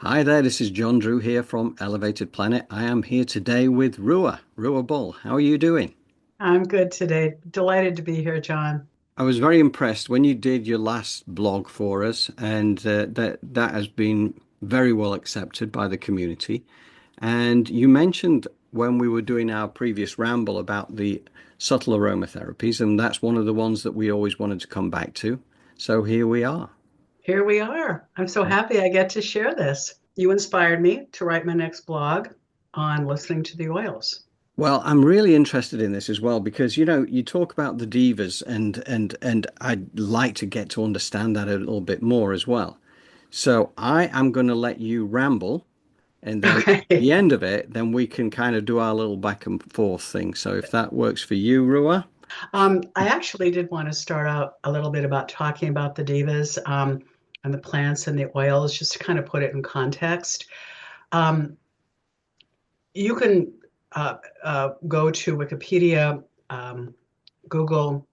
Hi there, this is John Drew here from Elevated Planet. I am here today with Ruah Bull. How are you doing? I'm good today. Delighted to be here, John. I was very impressed when you did your last blog for us, and that has been very well accepted by the community. And you mentioned when we were doing our previous ramble about the subtle aromatherapies, and that's one of the ones that we always wanted to come back to. So here we are. Here we are. I'm so happy I get to share this. You inspired me to write my next blog on listening to the oils. Well, I'm really interested in this as well because you talk about the divas and I'd like to get to understand that a little bit more as well. So I am going to let you ramble and then at Okay. the end of it, then we can kind of do our little back and forth thing. So if that works for you, Rua. I actually did want to start out a little bit about talking about the divas and the plants and the oils, just to kind of put it in context. Um, you can go to Wikipedia, Google.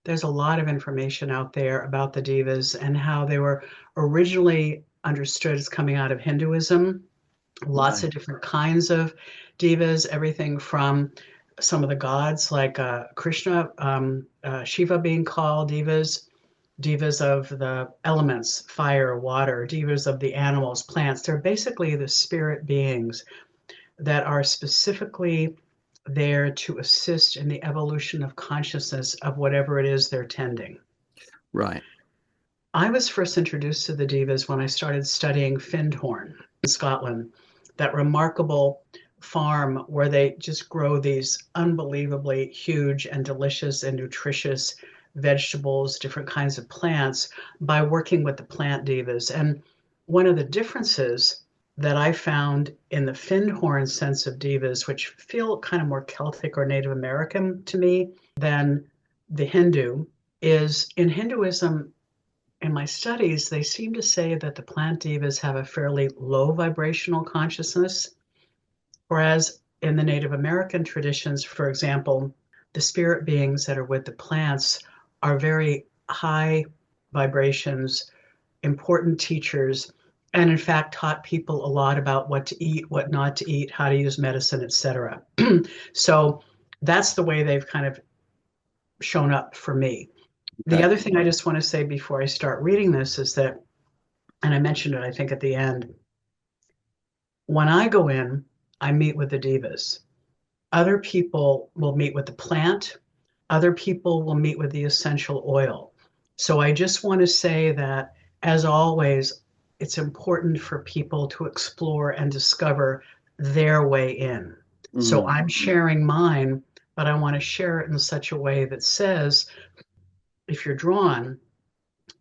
There's a lot of information out there about the divas and how they were originally understood as coming out of Hinduism. Lots Right. of different kinds of divas, everything from some of the gods like Krishna, Shiva being called divas, divas of the elements, fire, water, divas of the animals, plants. They're basically the spirit beings that are specifically there to assist in the evolution of consciousness of whatever it is they're tending. Right. I was first introduced to the divas when I started studying Findhorn in Scotland, that remarkable farm where they just grow these unbelievably huge and delicious and nutritious vegetables, different kinds of plants, by working with the plant divas. And one of the differences that I found in the Findhorn sense of divas, which feel kind of more Celtic or Native American to me than the Hindu, is in Hinduism, in my studies, they seem to say that the plant divas have a fairly low vibrational consciousness, whereas in the Native American traditions, for example, the spirit beings that are with the plants are very high vibrations, important teachers, and in fact taught people a lot about what to eat, what not to eat, how to use medicine, etc. So that's the way they've kind of shown up for me. The Okay. other thing I just want to say before I start reading this is that, and I mentioned it, I think, at the end, when I go in, I meet with the divas. Other people will meet with the plant, other people will meet with the essential oil. So I just want to say that, as always, it's important for people to explore and discover their way in. So Mm. I'm sharing mine, but I want to share it in such a way that says, if you're drawn,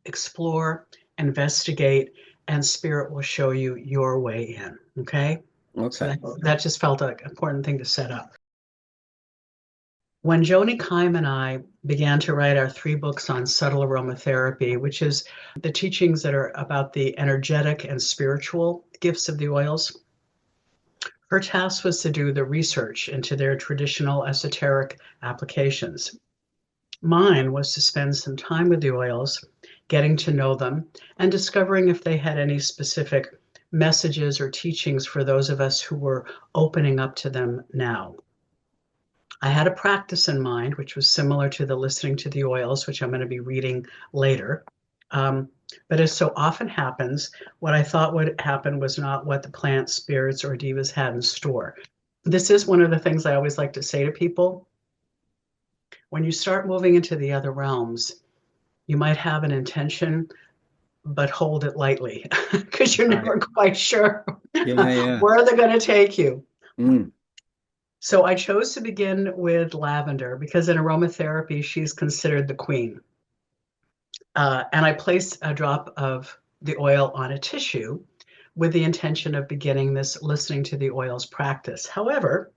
explore, investigate, and spirit will show you your way in. Okay. So Okay. that just felt like an important thing to set up. When Joni Keim and I began to write our three books on subtle aromatherapy, which is the teachings that are about the energetic and spiritual gifts of the oils, her task was to do the research into their traditional esoteric applications. Mine was to spend some time with the oils, getting to know them, and discovering if they had any specific messages or teachings for those of us who were opening up to them now. I had a practice in mind, which was similar to the listening to the oils, which I'm going to be reading later. Um, but as so often happens, what I thought would happen was not what the plant spirits or divas had in store. This is one of the things I always like to say to people. When you start moving into the other realms, you might have an intention, but hold it lightly because you're Right. never quite sure Yeah, yeah. where they're going to take you. Mm. So I chose to begin with lavender because in aromatherapy, she's considered the queen. And I placed a drop of the oil on a tissue with the intention of beginning this listening to the oils practice. However,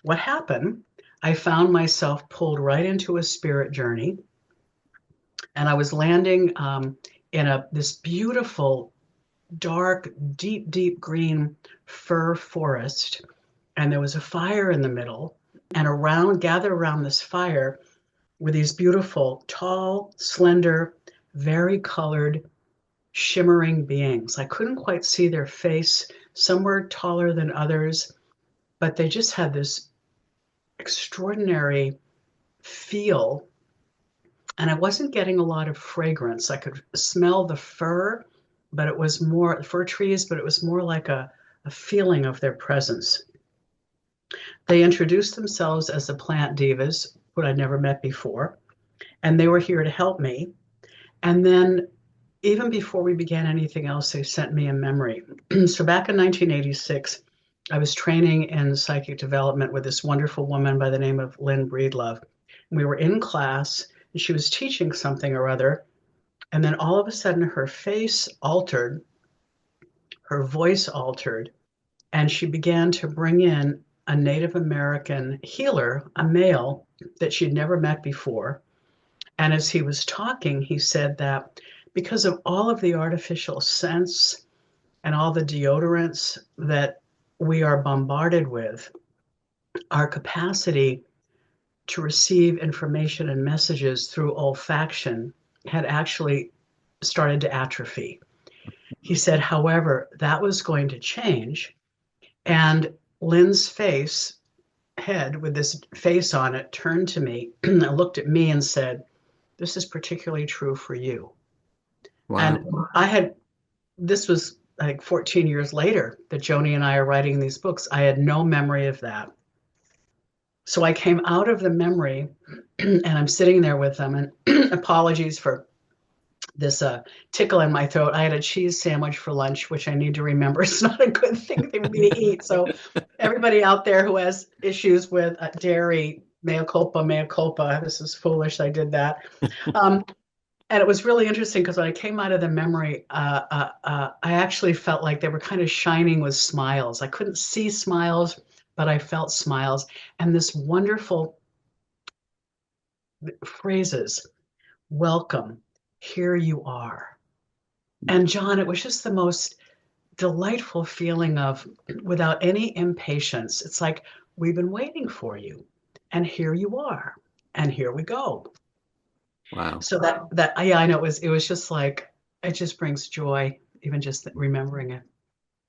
what happened, I found myself pulled right into a spirit journey, and I was landing in this beautiful, dark, deep green fir forest, and there was a fire in the middle, and gathered around this fire were these beautiful, tall, slender, very colored shimmering beings. I couldn't quite see their face. Some were taller than others, but they just had this extraordinary feel. And I wasn't getting a lot of fragrance. I could smell the fir, but it was more fir trees, but it was more like a feeling of their presence. They introduced themselves as the plant divas, who I'd never met before, and they were here to help me. And then, even before we began anything else, they sent me a memory. So, back in 1986, I was training in psychic development with this wonderful woman by the name of Lynn Breedlove. We were in class, and she was teaching something or other. And then all of a sudden, her face altered, her voice altered, and she began to bring in a Native American healer, a male that she'd never met before. And as he was talking, he said that because of all of the artificial scents and all the deodorants that we are bombarded with, our capacity to receive information and messages through olfaction had actually started to atrophy. He said, however, that was going to change. And Lynn's head with this face on it, turned to me and looked at me and said, "This is particularly true for you." Wow. And this was like 14 years later that Joni and I are writing these books. I had no memory of that. So I came out of the memory and I'm sitting there with them, and apologies for this tickle in my throat. I had a cheese sandwich for lunch, which I need to remember. It's not a good thing for me to eat. So everybody out there who has issues with dairy, mea culpa, mea culpa. This is foolish. I did that. And it was really interesting because when I came out of the memory, I actually felt like they were kind of shining with smiles. I couldn't see smiles, but I felt smiles. And this wonderful phrases, welcome, here you are. And John, it was just the most delightful feeling of, without any impatience, it's like, we've been waiting for you, and here you are, and here we go. Wow. So that yeah, I know it was just like, it just brings joy, even just remembering it.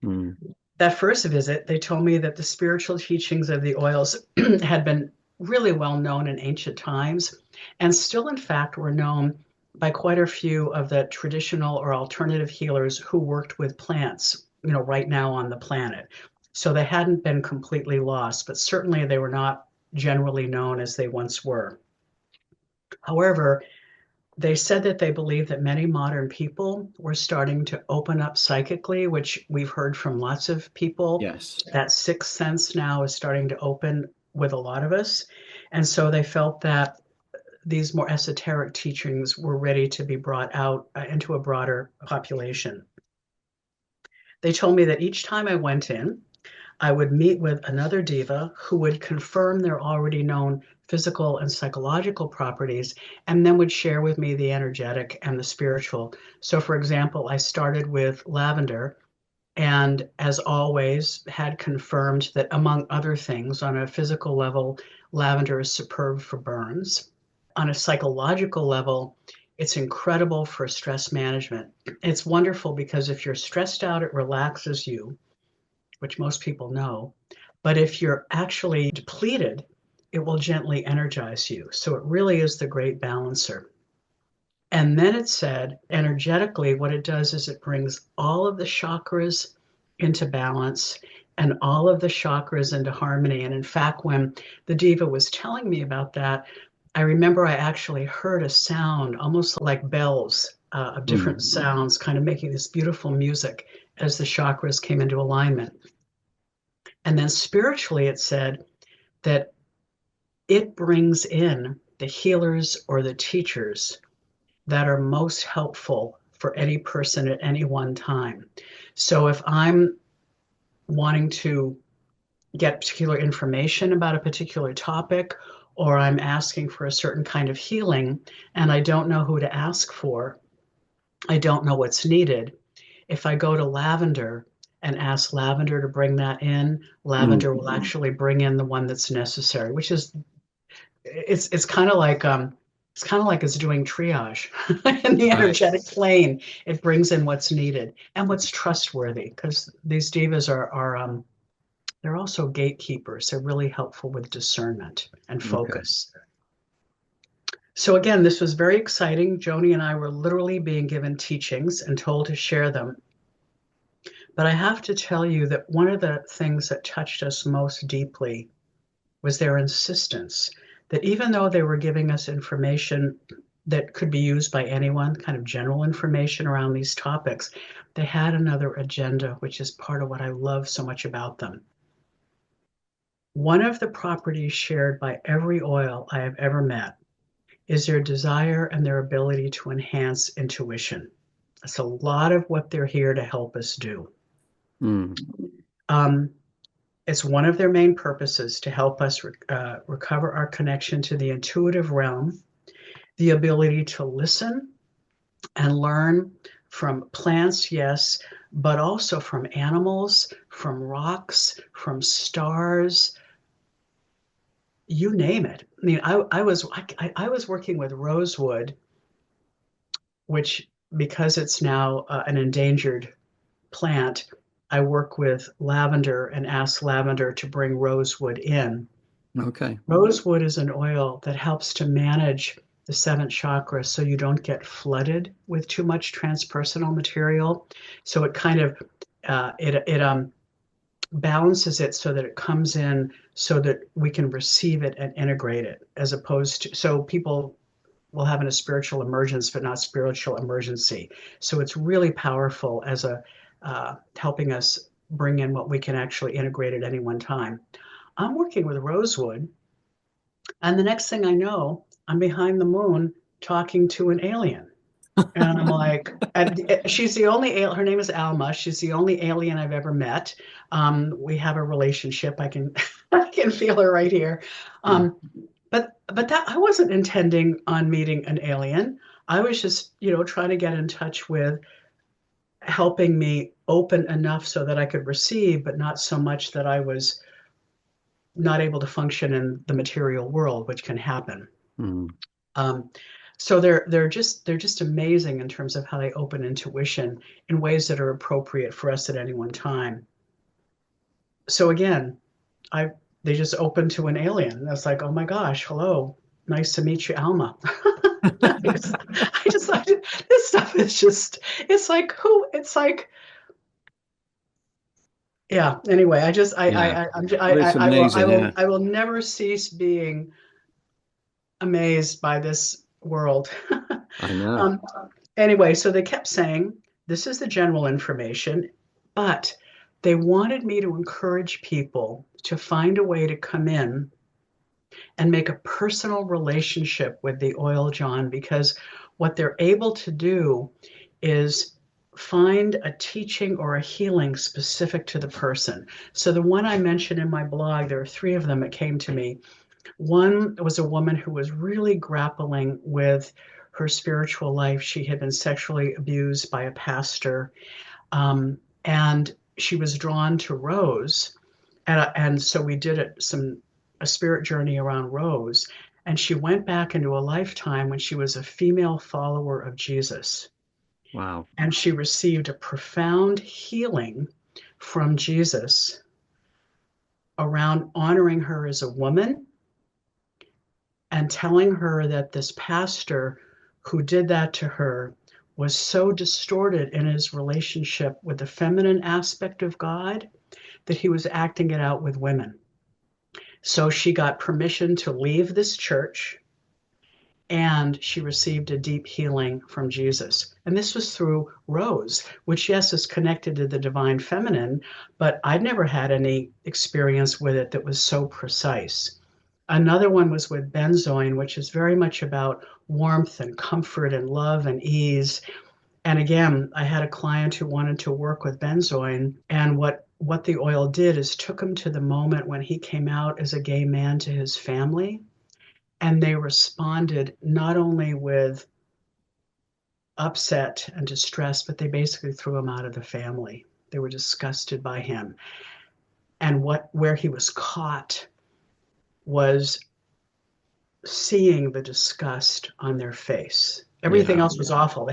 Mm. That first visit, they told me that the spiritual teachings of the oils had been really well known in ancient times, and still, in fact, were known by quite a few of the traditional or alternative healers who worked with plants, right now on the planet. So they hadn't been completely lost, but certainly they were not generally known as they once were. However, they said that they believe that many modern people were starting to open up psychically, which we've heard from lots of people. Yes. That sixth sense now is starting to open with a lot of us. And so they felt that these more esoteric teachings were ready to be brought out into a broader population. They told me that each time I went in, I would meet with another diva who would confirm their already known physical and psychological properties, and then would share with me the energetic and the spiritual. So, for example, I started with lavender, and as always, had confirmed that, among other things, on a physical level, lavender is superb for burns. On a psychological level, it's incredible for stress management. It's wonderful because if you're stressed out, it relaxes you, which most people know. But if you're actually depleted, it will gently energize you. So it really is the great balancer. And then it said, energetically, what it does is it brings all of the chakras into balance and all of the chakras into harmony. And in fact, when the diva was telling me about that, I remember I actually heard a sound almost like bells of different Mm. sounds, kind of making this beautiful music as the chakras came into alignment. And then spiritually, it said that it brings in the healers or the teachers that are most helpful for any person at any one time. So if I'm wanting to get particular information about a particular topic, or I'm asking for a certain kind of healing and I don't know who to ask for, I don't know what's needed. If I go to lavender and ask lavender to bring that in, Mm. lavender will actually bring in the one that's necessary, which is, it's kind of like It's kind of like it's doing triage in the Right. energetic plane. It brings in what's needed and what's trustworthy, because these divas are they're also gatekeepers. They're really helpful with discernment and Okay. focus. So again, this was very exciting. Joni and I were literally being given teachings and told to share them. But I have to tell you that one of the things that touched us most deeply was their insistence that even though they were giving us information that could be used by anyone, kind of general information around these topics, they had another agenda, which is part of what I love so much about them. One of the properties shared by every oil I have ever met is their desire and their ability to enhance intuition. That's a lot of what they're here to help us do. Mm. Um, it's one of their main purposes to help us recover our connection to the intuitive realm, the ability to listen and learn from plants, yes, but also from animals, from rocks, from stars, you name it. I mean, I was working with rosewood, which because it's now an endangered plant, I work with lavender and ask lavender to bring rosewood in. Okay. Rosewood is an oil that helps to manage the seventh chakra so you don't get flooded with too much transpersonal material. So it kind of it balances it so that it comes in so that we can receive it and integrate it, as opposed to, so people will have a spiritual emergence but not spiritual emergency. So it's really powerful as a helping us bring in what we can actually integrate at any one time. I'm working with rosewood, and the next thing I know, I'm behind the moon talking to an alien. And I'm like, and she's the only, her name is Alma. She's the only alien I've ever met. We have a relationship. I can, I can feel her right here. Mm. Um, but that I wasn't intending on meeting an alien. I was just, trying to get in touch with helping me open enough so that I could receive, but not so much that I was not able to function in the material world, which can happen. Mm. Um, so they're just amazing in terms of how they open intuition in ways that are appropriate for us at any one time. So again, I they just open to an alien. That's like, oh my gosh, hello, nice to meet you, Alma. I just thought this stuff is just, it's like who, it's like, yeah. Anyway, I just Yeah. Well, it's I amazing. will Yeah. I will never cease being amazed by this world. I know. um, anyway, so they kept saying this is the general information, but they wanted me to encourage people to find a way to come in and make a personal relationship with the oil John, because what they're able to do is find a teaching or a healing specific to the person. So the one I mentioned in my blog, there are three of them that came to me. One was a woman who was really grappling with her spiritual life. She had been sexually abused by a pastor, and she was drawn to Rose, and so we did a spirit journey around Rose, and she went back into a lifetime when she was a female follower of Jesus, Wow. and she received a profound healing from Jesus around honoring her as a woman and telling her that this pastor who did that to her was so distorted in his relationship with the feminine aspect of God that he was acting it out with women. So she got permission to leave this church, and she received a deep healing from Jesus. And this was through Rose, which, yes, is connected to the divine feminine, but I'd never had any experience with it that was so precise. Another one was with benzoin, which is very much about warmth and comfort and love and ease. And again, I had a client who wanted to work with benzoin, and what the oil did is took him to the moment when he came out as a gay man to his family, and they responded not only with upset and distress, but they basically threw him out of the family. They were disgusted by him. And where he was caught was seeing the disgust on their face. Everything Yeah. else was awful.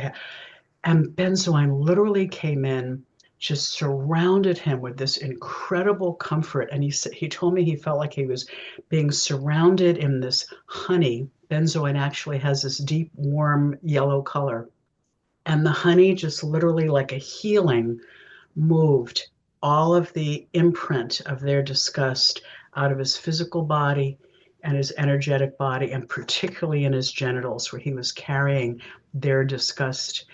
And benzoin literally came in, just surrounded him with this incredible comfort. And he told me he felt like he was being surrounded in this honey. Benzoin actually has this deep, warm yellow color. And the honey just literally like a healing moved all of the imprint of their disgust out of his physical body and his energetic body, and particularly in his genitals, where he was carrying their disgust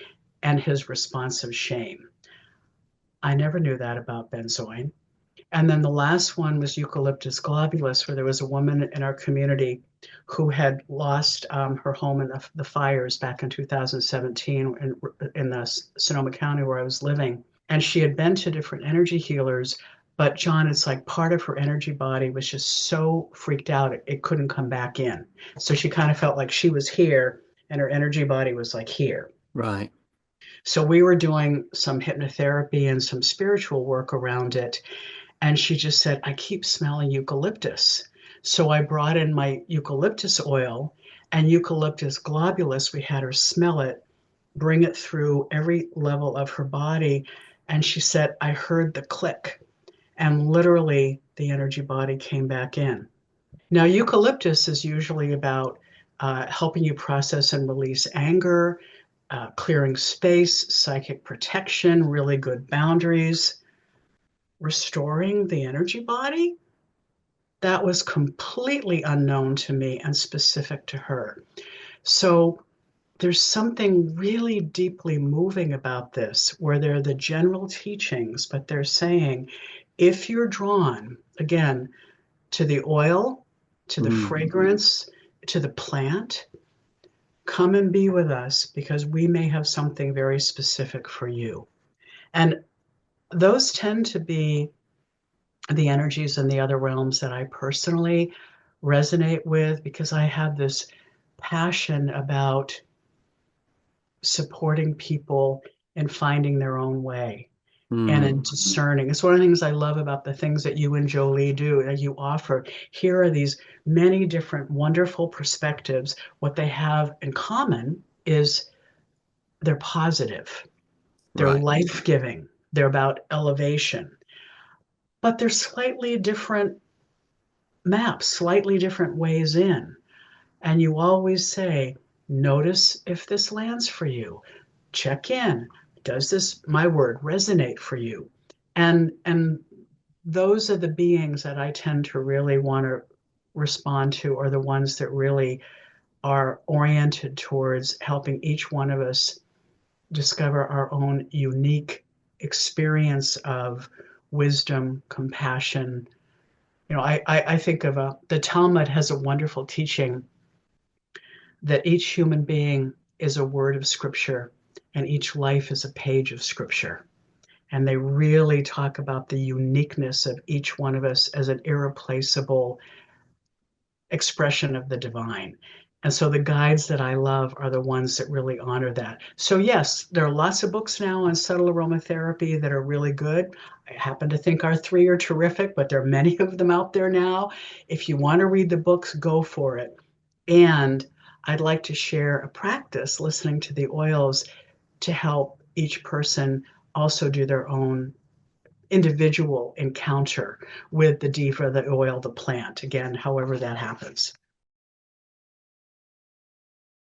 and his responsive shame. I never knew that about benzoin. And then the last one was Eucalyptus globulus, where there was a woman in our community who had lost her home in the fires back in 2017 in the Sonoma County where I was living. And she had been to different energy healers, but John, it's like part of her energy body was just so freaked out it couldn't come back in. So she kind of felt like she was here and her energy body was like here. Right. So we were doing some hypnotherapy and some spiritual work around it. And she just said, I keep smelling eucalyptus. So I brought in my eucalyptus oil and eucalyptus globulus. We had her smell it, bring it through every level of her body. And she said, I heard the click. And literally, the energy body came back in. Now, eucalyptus is usually about helping you process and release anger, clearing space, psychic protection, really good boundaries, restoring the energy body. That was completely unknown to me and specific to her. So there's something really deeply moving about this, where they're the general teachings, but they're saying if you're drawn, again, to the oil, to the Mm. fragrance, to the plant, come and be with us because we may have something very specific for you. And those tend to be the energies in the other realms that I personally resonate with because I have this passion about supporting people in finding their own way and in Mm. discerning. It's one of the things I love about the things that you and Jolie do and you offer. Here are these many different wonderful perspectives. What they have in common is they're positive, they're Right. life-giving, they're about elevation, but they're slightly different maps, slightly different ways in. And you always say, notice if this lands for you. Check in. Does this, my word, resonate for you? And those are the beings that I tend to really want to respond to, are the ones that really are oriented towards helping each one of us discover our own unique experience of wisdom, compassion. You know, I think of the Talmud has a wonderful teaching that each human being is a word of scripture and each life is a page of scripture. And they really talk about the uniqueness of each one of us as an irreplaceable expression of the divine. And so the guides that I love are the ones that really honor that. So, yes, there are lots of books now on subtle aromatherapy that are really good. I happen to think our three are terrific, but there are many of them out there now. If you want to read the books, go for it. And I'd like to share a practice listening to the oils to help each person also do their own individual encounter with the diva, the oil, the plant, again, however that happens.